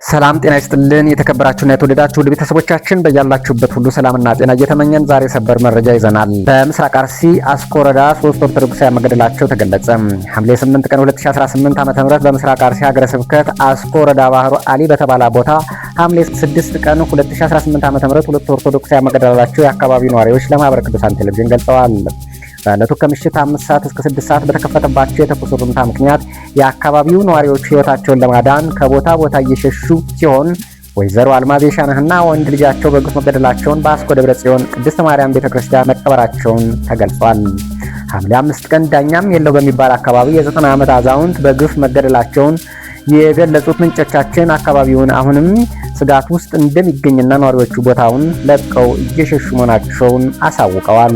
ሰላም ጤና ይስጥልን የተከበራችሁና የተወደዳችሁ ውድ ቤተሰቦቻችን በያላችሁበት ሁሉ ሰላምና ጤና እየተመኘን ዛሬ ሰበር መረጃ ይዘናል። በምስራቅ አርሲ አስኮ ወረዳ 3 ኦርቶዶክሳውያን መገደላቸው ተገለጸ። ሐምሌ 8 ቀን 2018 ዓ.ም በምስራቅ አርሲ ሀገረ ስብከት አስኮ ወረዳ ባህሩ አሊ በተባለ ቦታ ሐምሌ 6 ቀን 2018 ዓ.ም ሁለት ኦርቶዶክሳውያን መገደላቸው የአካባቢው ነዋሪዎች ለማህበረ ቅዱሳን ቴሌቪዥን ገልጸዋል። በዕለቱ ከምሽት 5 ሰዓት እስከ 6 ሰዓት በተከፈተባቸው የተኩስ ርምታ ምክንያት የአካባቢው ነዋሪዎች ሕይወታቸውን ለማዳን ከቦታ ቦታ እየሸሹ ሲሆን ወይዘሮ አልማዝ የሻነህና ወንድ ልጃቸው በግፍ መገደላቸውን በአስኮ ደብረ ጽዮን ቅድስት ማርያም ቤተክርስቲያን መቀበራቸውን ተገልጿል። ሐምሌ 5 ቀን ዳኛም የለው በሚባል አካባቢ የ90 ዓመት አዛውንት በግፍ መገደላቸውን የገለጹት ምንጮቻችን አካባቢውን አሁንም ስጋት ውስጥ እንደሚገኝና ነዋሪዎቹ ቦታውን ለቀው እየሸሹ መሆናቸውን አሳውቀዋል።